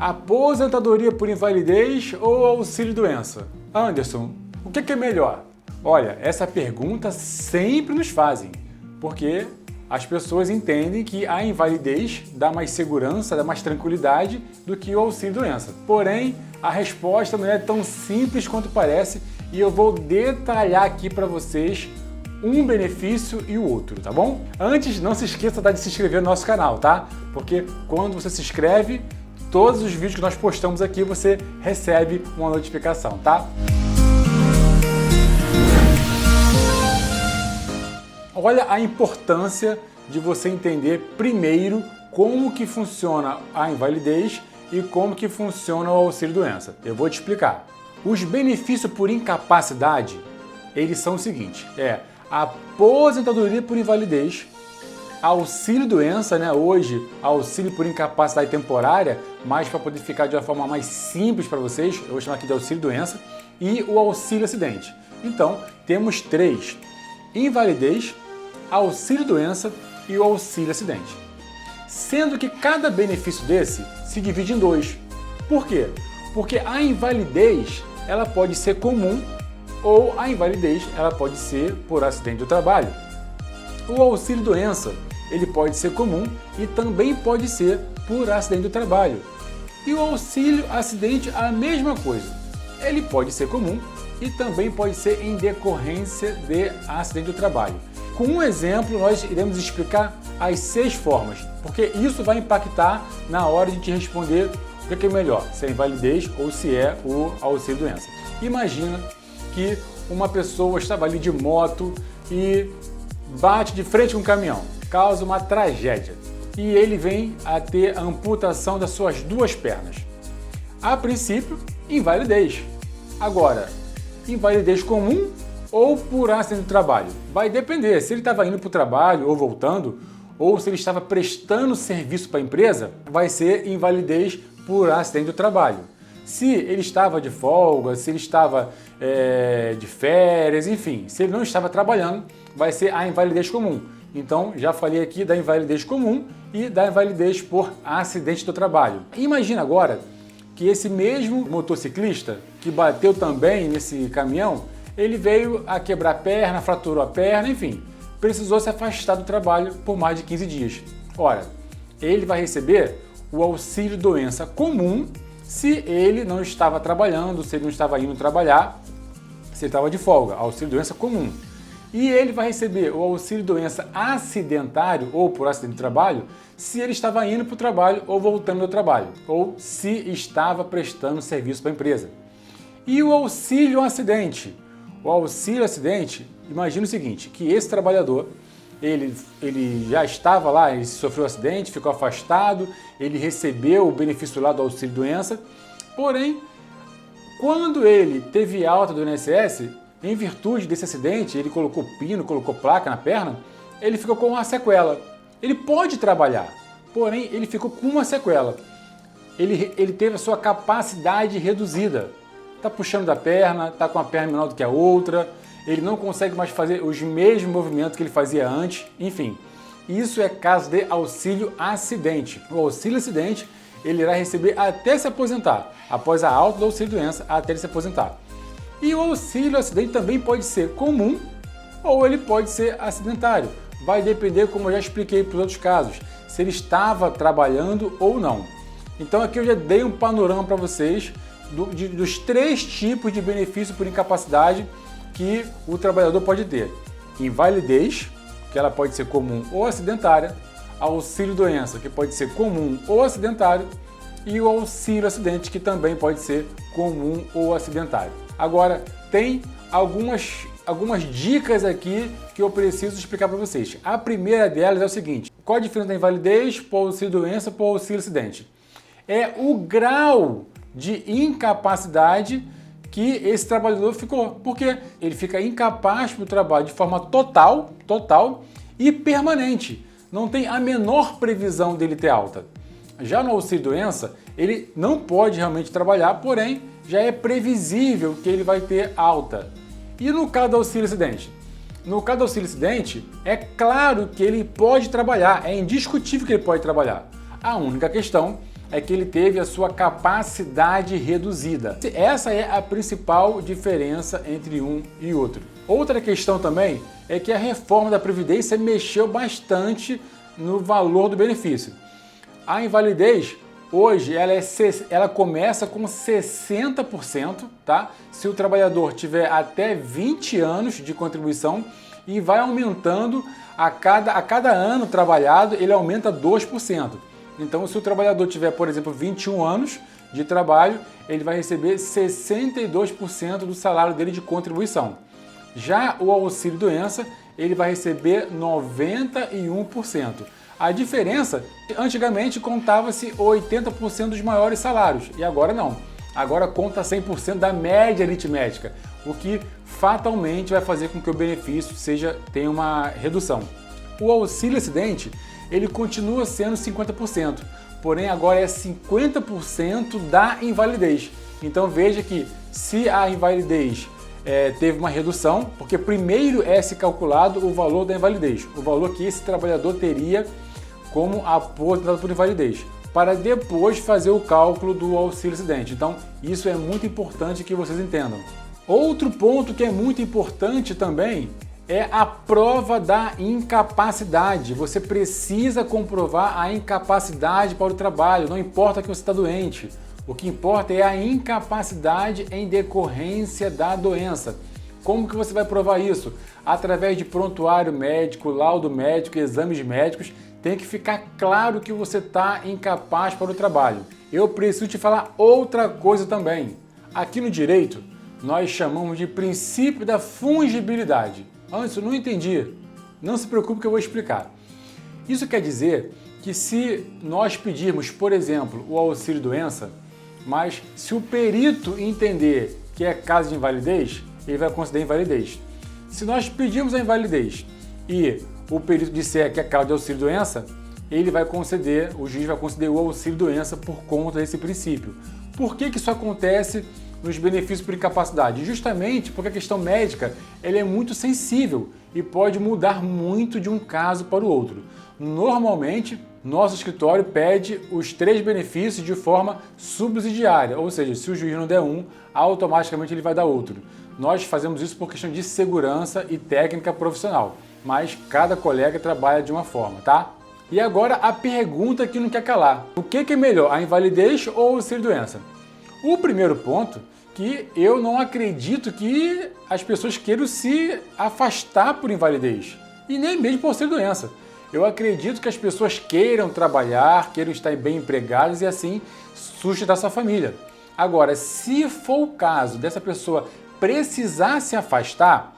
Aposentadoria por invalidez ou auxílio-doença? Anderson, o que é melhor? Olha, essa pergunta sempre nos fazem, porque as pessoas entendem que a invalidez dá mais segurança, dá mais tranquilidade do que o auxílio-doença. Porém, a resposta não é tão simples quanto parece e eu vou detalhar aqui para vocês um benefício e o outro, tá bom? Antes, não se esqueça de se inscrever no nosso canal, tá? Porque quando você se inscreve, todos os vídeos que nós postamos aqui você recebe uma notificação, tá? Olha a importância de você entender primeiro como que funciona a invalidez e como que funciona o auxílio-doença. Eu vou te explicar. Os benefícios por incapacidade, eles são o seguinte, aposentadoria por invalidez, auxílio-doença, né? Hoje, auxílio por incapacidade temporária, mas para poder ficar de uma forma mais simples para vocês, eu vou chamar aqui de auxílio-doença, e o auxílio-acidente. Então, temos três: invalidez, auxílio-doença e o auxílio-acidente. Sendo que cada benefício desse se divide em dois. Por quê? Porque a invalidez, ela pode ser comum ou a invalidez, ela pode ser por acidente do trabalho. O auxílio-doença, ele pode ser comum e também pode ser por acidente do trabalho. E o auxílio-acidente, a mesma coisa. Ele pode ser comum e também pode ser em decorrência de acidente do trabalho. Com um exemplo, nós iremos explicar as 6 formas, porque isso vai impactar na hora de te responder o que é melhor, se é invalidez ou se é o auxílio-doença. Imagina que uma pessoa estava ali de moto e bate de frente com um caminhão, causa uma tragédia e ele vem a ter a amputação das suas 2 pernas. A princípio, invalidez. Agora, invalidez comum ou por acidente do trabalho? Vai depender, se ele estava indo para o trabalho ou voltando, ou se ele estava prestando serviço para a empresa, vai ser invalidez por acidente do trabalho. Se ele estava de folga, se ele estava de férias, enfim, se ele não estava trabalhando, vai ser a invalidez comum. Então, já falei aqui da invalidez comum e da invalidez por acidente do trabalho. Imagina agora que esse mesmo motociclista que bateu também nesse caminhão, ele veio a quebrar a perna, fraturou a perna, enfim, precisou se afastar do trabalho por mais de 15 dias. Ora, ele vai receber o auxílio-doença comum se ele não estava trabalhando, se ele não estava indo trabalhar, se ele estava de folga, auxílio-doença comum. E ele vai receber o auxílio-doença acidentário ou por acidente de trabalho se ele estava indo para o trabalho ou voltando do trabalho, ou se estava prestando serviço para a empresa. E o auxílio-acidente? O auxílio-acidente, imagina o seguinte, que esse trabalhador, ele já estava lá, ele sofreu um acidente, ficou afastado, ele recebeu o benefício lá do auxílio-doença, porém, quando ele teve alta do INSS, em virtude desse acidente, ele colocou pino, colocou placa na perna, ele ficou com uma sequela. Ele pode trabalhar, porém, ele ficou com uma sequela. Ele teve a sua capacidade reduzida. Está puxando da perna, está com a perna menor do que a outra, ele não consegue mais fazer os mesmos movimentos que ele fazia antes, enfim. Isso é caso de auxílio-acidente. O auxílio-acidente, ele irá receber até se aposentar, após a alta do auxílio-doença, até ele se aposentar. E o auxílio-acidente também pode ser comum ou ele pode ser acidentário. Vai depender, como eu já expliquei para os outros casos, se ele estava trabalhando ou não. Então aqui eu já dei um panorama para vocês dos 3 tipos de benefício por incapacidade que o trabalhador pode ter. Invalidez, que ela pode ser comum ou acidentária, auxílio-doença, que pode ser comum ou acidentário, e o auxílio-acidente, que também pode ser comum ou acidentário. Agora, tem algumas dicas aqui que eu preciso explicar para vocês. A primeira delas é o seguinte: qual a diferença da invalidez para o auxílio-doença para o auxílio-acidente? É o grau de incapacidade que esse trabalhador ficou, porque ele fica incapaz para o trabalho de forma total e permanente. Não tem a menor previsão dele ter alta. Já no auxílio-doença, ele não pode realmente trabalhar, porém, já é previsível que ele vai ter alta. E no caso do auxílio-acidente? No caso do auxílio-acidente, é claro que ele pode trabalhar, é indiscutível que ele pode trabalhar. A única questão é que ele teve a sua capacidade reduzida. Essa é a principal diferença entre um e outro. Outra questão também é que a reforma da Previdência mexeu bastante no valor do benefício. A invalidez, hoje, ela começa com 60%, tá? Se o trabalhador tiver até 20 anos de contribuição, e vai aumentando a cada ano trabalhado, ele aumenta 2%. Então, se o trabalhador tiver, por exemplo, 21 anos de trabalho, ele vai receber 62% do salário dele de contribuição. Já o auxílio-doença, ele vai receber 91%. A diferença, antigamente contava-se 80% dos maiores salários, e agora não. Agora conta 100% da média aritmética, o que fatalmente vai fazer com que o benefício tenha uma redução. O auxílio-acidente, ele continua sendo 50%, porém agora é 50% da invalidez. Então veja que se a invalidez teve uma redução, porque primeiro é se calculado o valor da invalidez, o valor que esse trabalhador teria como aposentado por invalidez, para depois fazer o cálculo do auxílio-acidente. Então, isso é muito importante que vocês entendam. Outro ponto que é muito importante também é a prova da incapacidade. Você precisa comprovar a incapacidade para o trabalho, não importa que você está doente. O que importa é a incapacidade em decorrência da doença. Como que você vai provar isso? Através de prontuário médico, laudo médico, exames médicos. Tem que ficar claro que você está incapaz para o trabalho. Eu preciso te falar outra coisa também. Aqui no direito, nós chamamos de princípio da fungibilidade. Antes, eu não entendi. Não se preocupe que eu vou explicar. Isso quer dizer que se nós pedirmos, por exemplo, o auxílio-doença, mas se o perito entender que é caso de invalidez, ele vai considerar invalidez. Se nós pedirmos a invalidez e o perito disser que é caso de auxílio-doença, o juiz vai conceder o auxílio-doença por conta desse princípio. Por que isso acontece nos benefícios por incapacidade? Justamente porque a questão médica ela é muito sensível e pode mudar muito de um caso para o outro. Normalmente, nosso escritório pede os 3 benefícios de forma subsidiária, ou seja, se o juiz não der um, automaticamente ele vai dar outro. Nós fazemos isso por questão de segurança e técnica profissional, mas cada colega trabalha de uma forma, tá? E agora a pergunta que não quer calar. O que é melhor, a invalidez ou o auxílio-doença? O primeiro ponto, que eu não acredito que as pessoas queiram se afastar por invalidez, e nem mesmo por auxílio-doença. Eu acredito que as pessoas queiram trabalhar, queiram estar bem empregadas e assim sustentar sua família. Agora, se for o caso dessa pessoa precisar se afastar,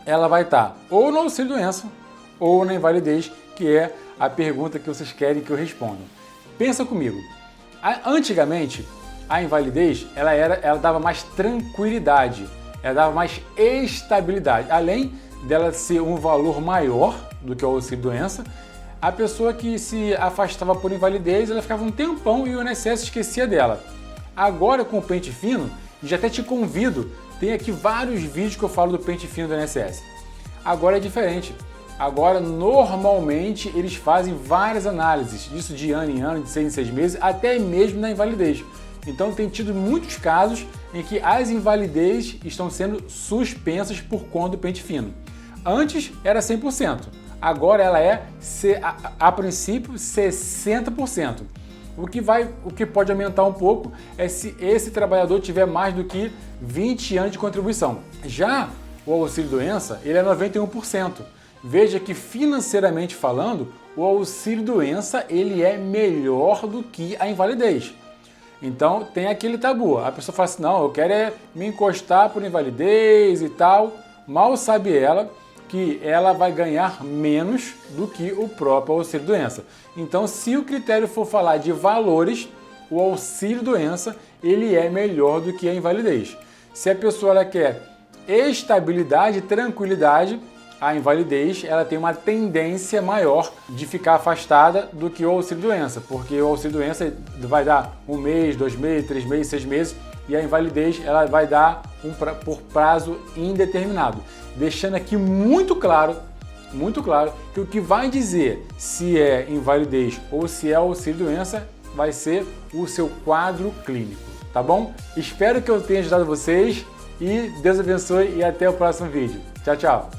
ela vai estar ou no auxílio-doença ou na invalidez, que é a pergunta que vocês querem que eu responda. Pensa comigo. Antigamente, a invalidez ela dava mais tranquilidade, ela dava mais estabilidade. Além dela ser um valor maior do que o auxílio-doença, a pessoa que se afastava por invalidez, ela ficava um tempão e o INSS esquecia dela. Agora, com o pente fino, já até te convido, tem aqui vários vídeos que eu falo do pente fino do INSS. Agora é diferente. Agora, normalmente, eles fazem várias análises, disso de ano em ano, de 6 em 6 meses, até mesmo na invalidez. Então, tem tido muitos casos em que as invalidez estão sendo suspensas por conta do pente fino. Antes era 100%, agora ela é, a princípio, 60%. O que pode aumentar um pouco é se esse trabalhador tiver mais do que 20 anos de contribuição. Já o auxílio-doença, ele é 91%. Veja que, financeiramente falando, o auxílio-doença ele é melhor do que a invalidez. Então, tem aquele tabu. A pessoa fala assim, não, eu quero me encostar por invalidez e tal. Mal sabe ela que ela vai ganhar menos do que o próprio auxílio-doença. Então, se o critério for falar de valores, o auxílio-doença ele é melhor do que a invalidez. Se a pessoa ela quer estabilidade, tranquilidade, a invalidez ela tem uma tendência maior de ficar afastada do que o auxílio-doença, porque o auxílio-doença vai dar 1 mês, 2 meses, 3 meses, 6 meses, e a invalidez ela vai dar por prazo indeterminado. Deixando aqui muito claro que o que vai dizer se é invalidez ou se é auxílio-doença vai ser o seu quadro clínico, tá bom? Espero que eu tenha ajudado vocês e Deus abençoe e até o próximo vídeo. Tchau, tchau!